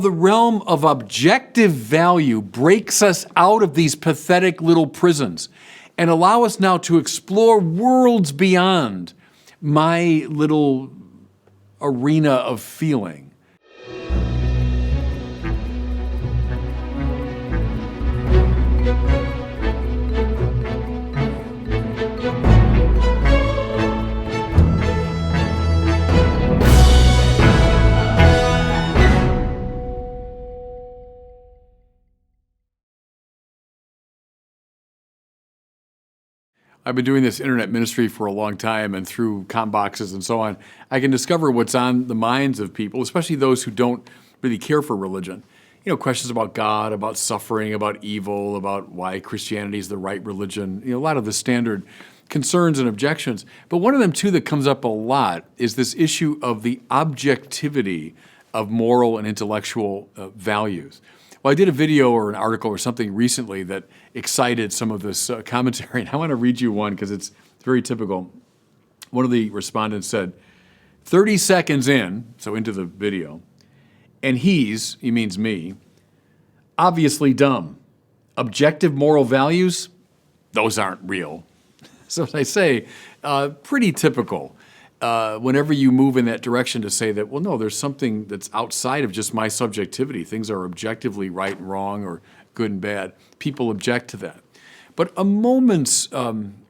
The realm of objective value breaks us out of these pathetic little prisons and allow us now to explore worlds beyond my little arena of feeling. I've been doing this internet ministry for a long time, and through com boxes and so on, I can discover what's on the minds of people, especially those who don't really care for religion. You know, questions about God, about suffering, about evil, about why Christianity is the right religion, a lot of the standard concerns and objections. But one of them, too, that comes up a lot is this issue of the objectivity of moral and intellectual values. Well, I did a video or an article or something recently that excited some of this commentary, and I want to read you one because it's very typical. One of the respondents said, 30 seconds in, so into the video, and he means me, obviously dumb. Objective moral values, those aren't real. So as I say, pretty typical. Whenever you move in that direction to say that, well, no, there's something that's outside of just my subjectivity. Things are objectively right and wrong or good and bad. People object to that. But a moment's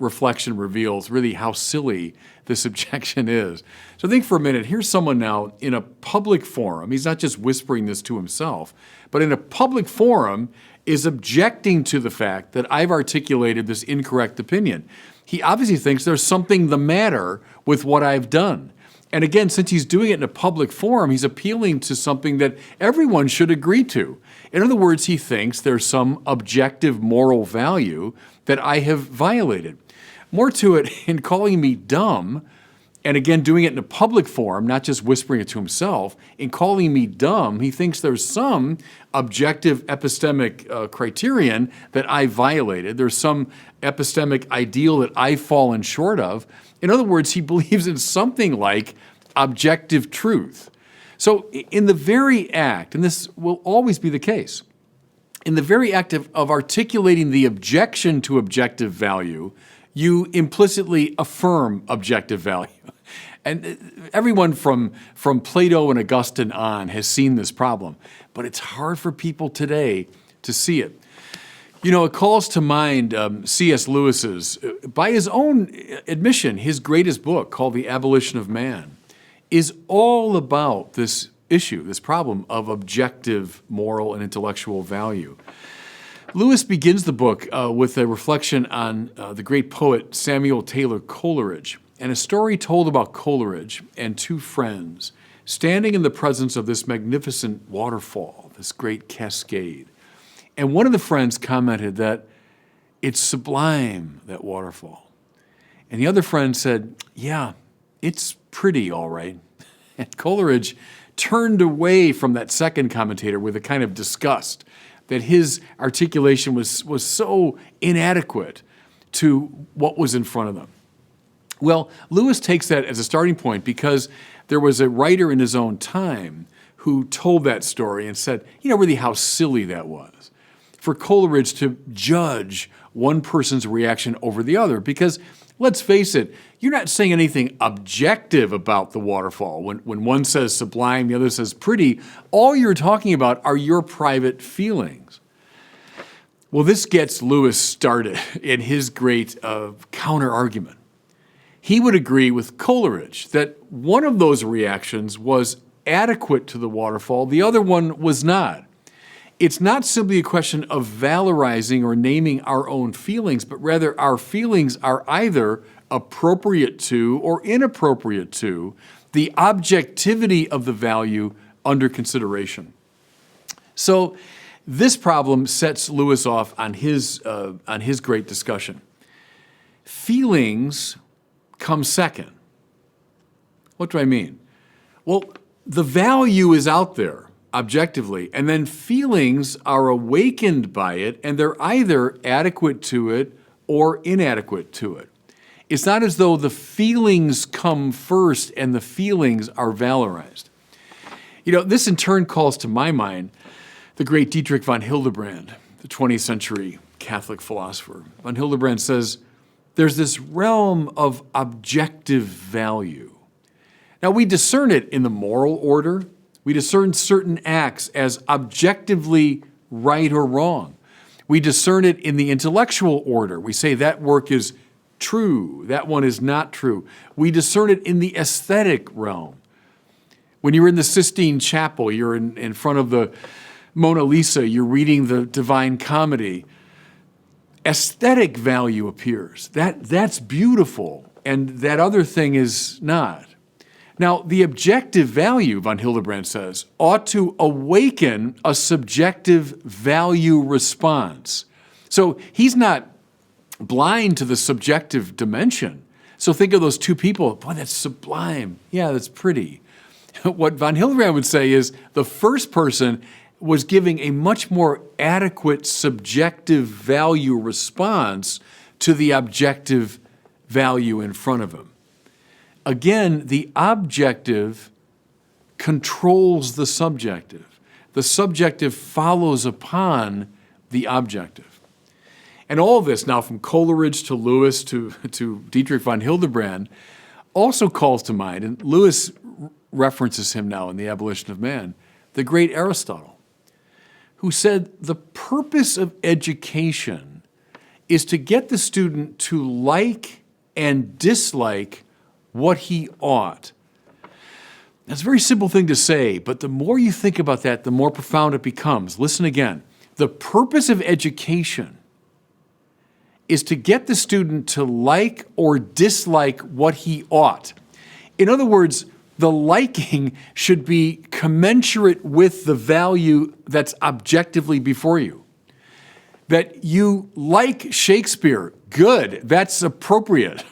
reflection reveals really how silly this objection is. So think for a minute, here's someone now in a public forum. He's not just whispering this to himself, but in a public forum is objecting to the fact that I've articulated this incorrect opinion. He obviously thinks there's something the matter with what I've done. And again, since he's doing it in a public forum, he's appealing to something that everyone should agree to. In other words, he thinks there's some objective moral value that I have violated. More to it, in calling me dumb, and again, doing it in a public forum, not just whispering it to himself, in calling me dumb, he thinks there's some objective epistemic criterion that I violated. There's some epistemic ideal that I've fallen short of. In other words, he believes in something like objective truth. So in the very act, and this will always be the case, in the very act of articulating the objection to objective value, you implicitly affirm objective value. And everyone from Plato and Augustine on has seen this problem, but it's hard for people today to see it. You know, it calls to mind C.S. Lewis's, by his own admission, his greatest book called The Abolition of Man is all about this issue, this problem of objective moral and intellectual value. Lewis begins the book with a reflection on the great poet Samuel Taylor Coleridge, and a story told about Coleridge and two friends standing in the presence of this magnificent waterfall, this great cascade. And one of the friends commented that it's sublime, that waterfall. And the other friend said, yeah, it's pretty, all right. And Coleridge turned away from that second commentator with a kind of disgust that his articulation was so inadequate to what was in front of them. Well, Lewis takes that as a starting point because there was a writer in his own time who told that story and said, really how silly that was for Coleridge to judge one person's reaction over the other. Because let's face it, you're not saying anything objective about the waterfall. When one says sublime, the other says pretty, all you're talking about are your private feelings. Well, this gets Lewis started in his great counter-argument. He would agree with Coleridge that one of those reactions was adequate to the waterfall, the other one was not. It's not simply a question of valorizing or naming our own feelings, but rather our feelings are either appropriate to or inappropriate to the objectivity of the value under consideration. So this problem sets Lewis off on his great discussion. Feelings come second. What do I mean? Well, the value is out there objectively, and then feelings are awakened by it, and they're either adequate to it or inadequate to it. It's not as though the feelings come first and the feelings are valorized. This in turn calls to my mind the great Dietrich von Hildebrand, the 20th century Catholic philosopher. Von Hildebrand says, there's this realm of objective value. Now, we discern it in the moral order. We discern certain acts as objectively right or wrong. We discern it in the intellectual order. We say that work is true, that one is not true. We discern it in the aesthetic realm. When you're in the Sistine Chapel, you're in front of the Mona Lisa, you're reading the Divine Comedy, aesthetic value appears. That's beautiful, and that other thing is not. Now, the objective value, von Hildebrand says, ought to awaken a subjective value response. So he's not blind to the subjective dimension. So think of those two people. Boy, that's sublime. Yeah, that's pretty. What von Hildebrand would say is the first person was giving a much more adequate subjective value response to the objective value in front of him. Again, the objective controls the subjective. The subjective follows upon the objective. And all this now from Coleridge to Lewis to Dietrich von Hildebrand also calls to mind, and Lewis references him now in The Abolition of Man, the great Aristotle, who said the purpose of education is to get the student to like and dislike what he ought. That's a very simple thing to say, but the more you think about that, the more profound it becomes. Listen again. The purpose of education is to get the student to like or dislike what he ought. In other words, the liking should be commensurate with the value that's objectively before you. That you like Shakespeare, good, that's appropriate.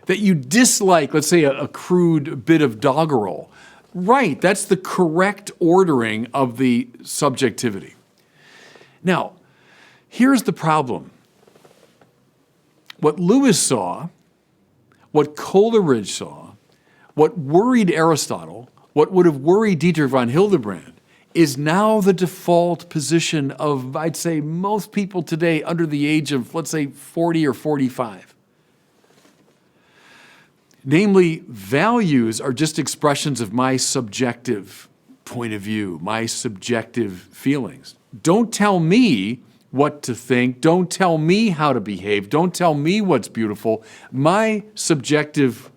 That you dislike, let's say, a crude bit of doggerel, right, that's the correct ordering of the subjectivity. Now, here's the problem. What Lewis saw, what Coleridge saw, what worried Aristotle, what would have worried Dietrich von Hildebrand, is now the default position of, I'd say, most people today under the age of, let's say, 40 or 45. Namely, values are just expressions of my subjective point of view, my subjective feelings. Don't tell me what to think. Don't tell me how to behave. Don't tell me what's beautiful. My subjective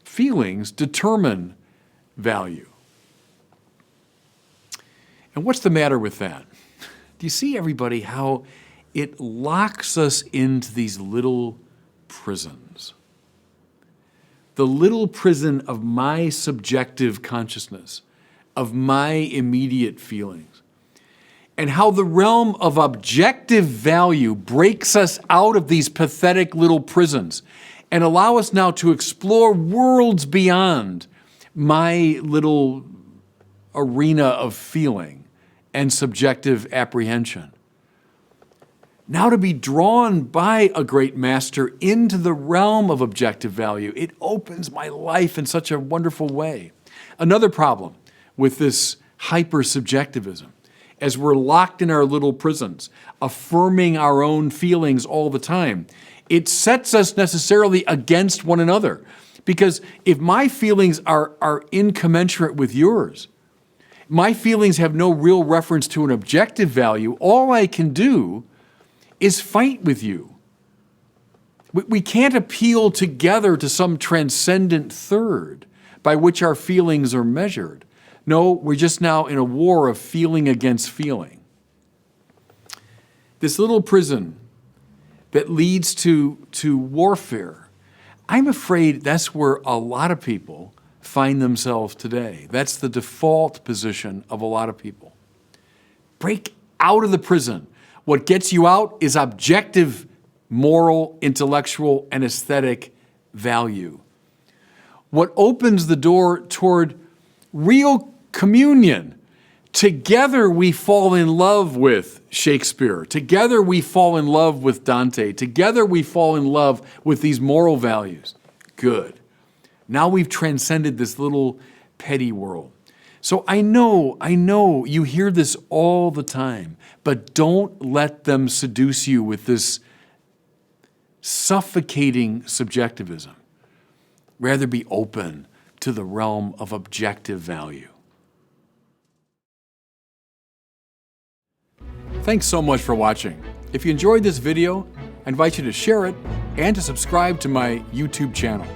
feelings determine value. And what's the matter with that? Do you see, everybody, how it locks us into these little prisons? The little prison of my subjective consciousness, of my immediate feelings. And how the realm of objective value breaks us out of these pathetic little prisons and allow us now to explore worlds beyond my little arena of feeling and subjective apprehension. Now to be drawn by a great master into the realm of objective value, it opens my life in such a wonderful way. Another problem with this hyper-subjectivism, as we're locked in our little prisons, affirming our own feelings all the time, it sets us necessarily against one another. Because if my feelings are incommensurate with yours, my feelings have no real reference to an objective value, all I can do is fight with you. We can't appeal together to some transcendent third by which our feelings are measured. No, we're just now in a war of feeling against feeling. This little prison that leads to warfare, I'm afraid that's where a lot of people find themselves today. That's the default position of a lot of people. Break out of the prison. What gets you out is objective, moral, intellectual, and aesthetic value. What opens the door toward real communion. Together we fall in love with Shakespeare. Together we fall in love with Dante. Together we fall in love with these moral values. Good. Now we've transcended this little petty world. So I know you hear this all the time, but don't let them seduce you with this suffocating subjectivism. Rather be open to the realm of objective value. Thanks so much for watching. If you enjoyed this video, I invite you to share it and to subscribe to my YouTube channel.